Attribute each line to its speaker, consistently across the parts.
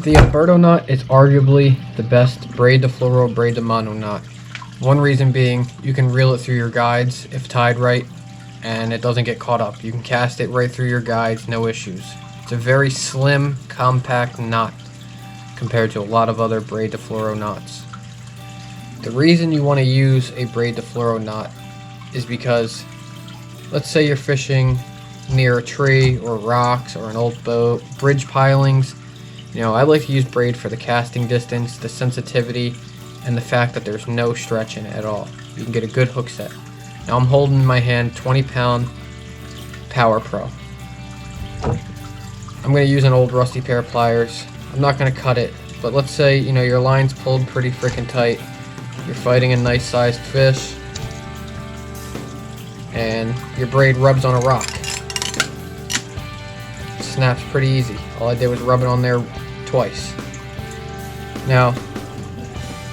Speaker 1: The Alberto knot is arguably the best braid to fluoro, braid to mono knot. One reason being, you can reel it through your guides if tied right, and it doesn't get caught up. You can cast it right through your guides, no issues. It's a very slim, compact knot compared to a lot of other braid to fluoro knots. The reason you want to use a braid to fluoro knot is because, let's say you're fishing near a tree or rocks or an old boat, bridge pilings. You know, I like to use braid for the casting distance, the sensitivity, and the fact that there's no stretch in it at all. You can get a good hook set. Now I'm holding in my hand 20-pound Power Pro. I'm going to use an old rusty pair of pliers. I'm not going to cut it, but let's say, you know, your line's pulled pretty freaking tight. You're fighting a nice sized fish, and your braid rubs on a rock. It snaps pretty easy. All I did was rub it on there twice. Now,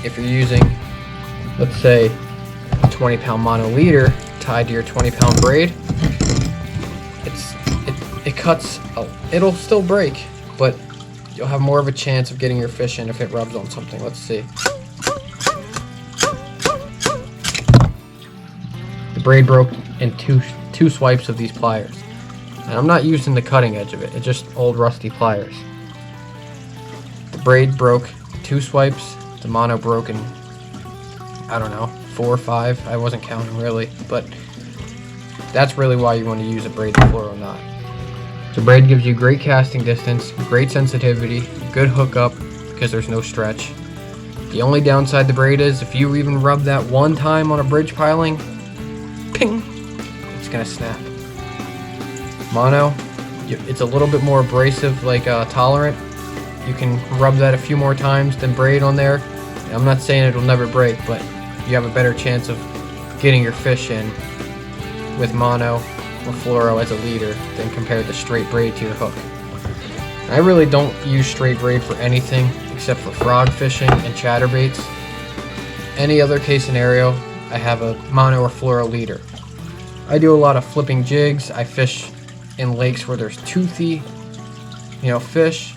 Speaker 1: if you're using, let's say, a 20-pound mono leader tied to your 20-pound braid, it cuts. It'll still break, but you'll have more of a chance of getting your fish in if it rubs on something. Let's see. The braid broke in two swipes of these pliers. And I'm not using the cutting edge of it, it's just old rusty pliers. The braid broke 2 swipes, the mono broke in, I don't know, 4 or 5. I wasn't counting really, but that's really why you want to use a braid to fluoro knot. The braid gives you great casting distance, great sensitivity, good hookup because there's no stretch. The only downside to braid is if you even rub that one time on a bridge piling, ping, it's gonna snap. Mono, it's a little bit more abrasive, like tolerant. You can rub that a few more times than braid on there. I'm not saying it'll never break, but you have a better chance of getting your fish in with mono or fluoro as a leader than compared to straight braid to your hook. I really don't use straight braid for anything except for frog fishing and chatterbaits. Any other case scenario, I have a mono or fluoro leader. I do a lot of flipping jigs. I fish in lakes where there's toothy, fish.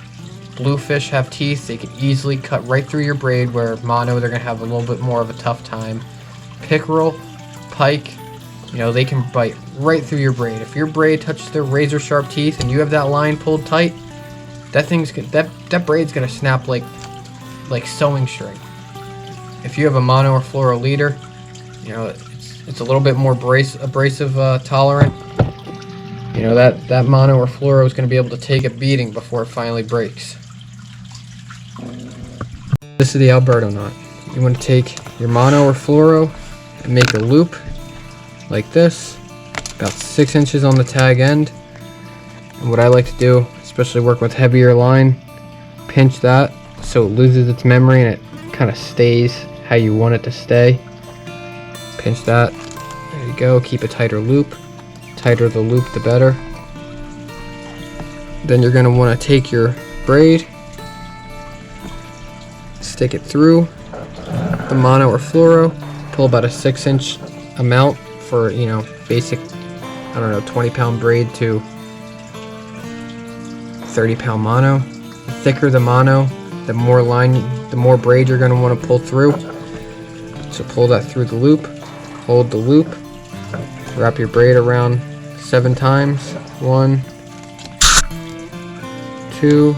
Speaker 1: Bluefish have teeth. They can easily cut right through your braid, where mono, they're going to have a little bit more of a tough time. Pickerel, pike, they can bite right through your braid. If your braid touches their razor sharp teeth and you have that line pulled tight, that braid's going to snap like sewing string. If you have a mono or fluoro leader, it's a little bit more abrasive tolerant. That mono or fluoro is going to be able to take a beating before it finally breaks. This is the Alberto knot. You want to take your mono or fluoro and make a loop like this, about 6 inches on the tag end. And what I like to do, especially work with heavier line, pinch that so it loses its memory and it kind of stays how you want it to stay. Pinch that. There you go. Keep a tighter loop. Tighter the loop, the better. Then you're going to want to take your braid, stick it through the mono or fluoro, pull about a 6-inch amount for, basic, 20-pound braid to 30-pound mono. The thicker the mono, the more braid you're going to want to pull through. So pull that through the loop, hold the loop, wrap your braid around 7 times. 1, 2,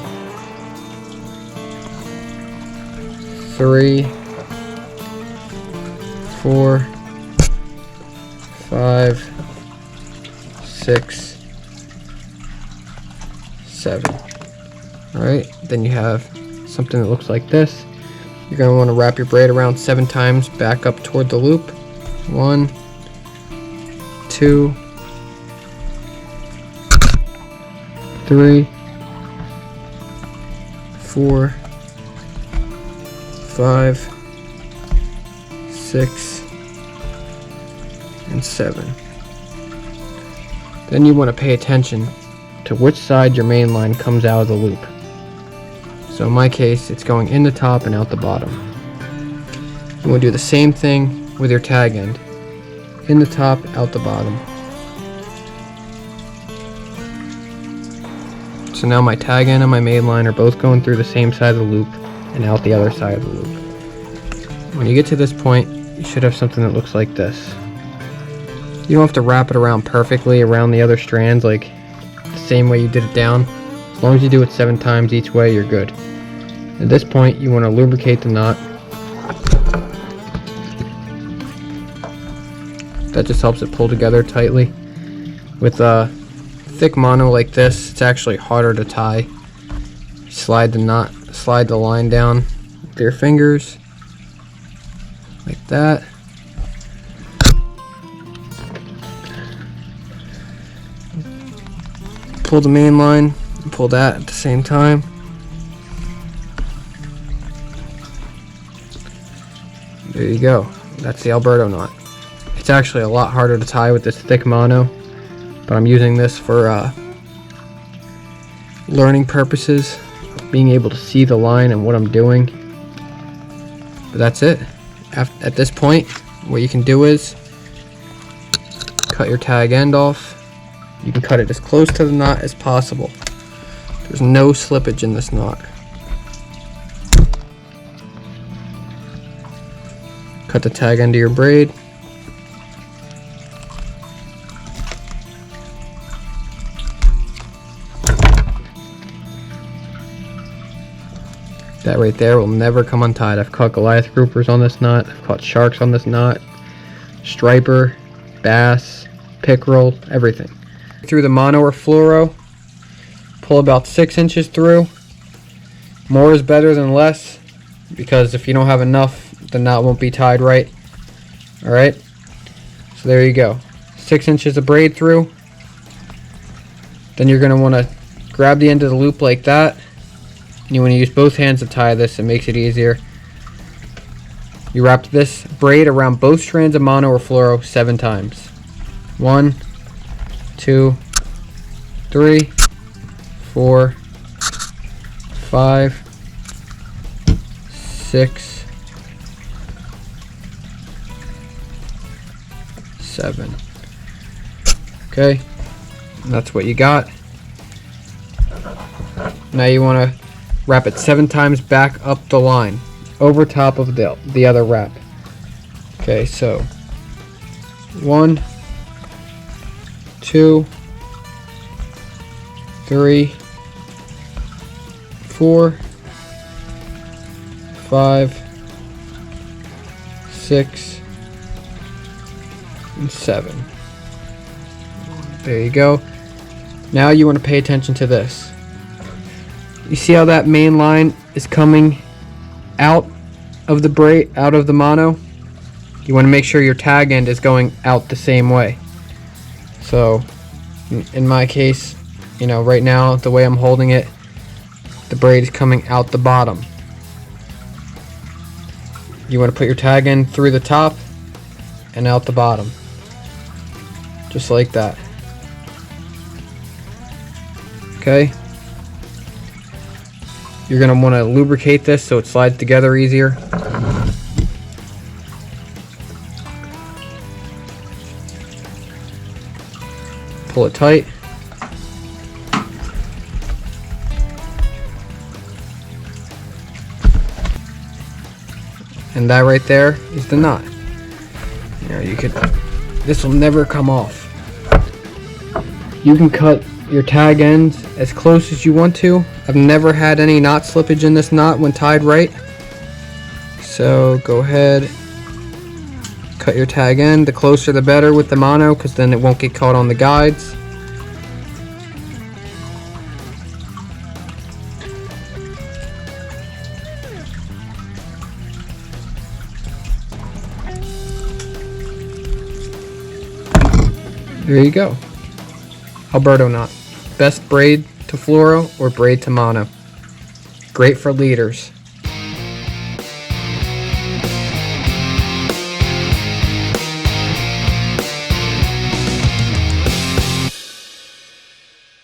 Speaker 1: 3, 4, 5, 6, 7. Alright, then you have something that looks like this. You're going to want to wrap your braid around 7 times back up toward the loop. 1, 2, 3, 4, 5, 6, and 7. Then you want to pay attention to which side your main line comes out of the loop. So in my case, it's going in the top and out the bottom. You want to do the same thing with your tag end. In the top, out the bottom. So now my tag end and my main line are both going through the same side of the loop and out the other side of the loop. When you get to this point, you should have something that looks like this. You don't have to wrap it around perfectly around the other strands like the same way you did it down. As long as you do it 7 times each way, you're good. At this point, you want to lubricate the knot. That just helps it pull together tightly. With a thick mono like this, it's actually harder to tie. Slide the line down with your fingers like that. Pull the main line and pull that at the same time. There you go. That's the Alberto knot. It's actually a lot harder to tie with this thick mono, but I'm using this for learning purposes, being able to see the line and what I'm doing. But that's it. At this point, what you can do is cut your tag end off. You can cut it as close to the knot as possible. There's no slippage in this knot. Cut the tag end of your braid. That right there will never come untied. I've caught Goliath groupers on this knot. I've caught sharks on this knot. Striper, bass, pickerel, everything. Through the mono or fluoro, pull about 6 inches through. More is better than less, because if you don't have enough, the knot won't be tied right. Alright, so there you go. 6 inches of braid through. Then you're going to want to grab the end of the loop like that. And you want to use both hands to tie this. It makes it easier. You wrap this braid around both strands of mono or fluoro 7 times. 1, 2, 3, 4, 5, 6, 7. Okay, and that's what you got. Now you want to wrap it 7 times back up the line, over top of the other wrap. Okay, so 1, 2, 3, 4, 5, 6, and 7. There you go. Now you want to pay attention to this. You see how that main line is coming out of the braid, out of the mono? You want to make sure your tag end is going out the same way. So in my case, you know, right now the way I'm holding it, the braid is coming out the bottom. You want to put your tag end through the top and out the bottom, just like that. Okay, you're going to want to lubricate this so it slides together easier. Pull it tight. And that right there is the knot. You know, this will never come off. You can cut your tag ends as close as you want to. I've never had any knot slippage in this knot when tied right. So go ahead, cut your tag end. The closer the better with the mono, because then it won't get caught on the guides. There you go. Alberto knot. Best braid to fluoro or braid to mono. Great for leaders.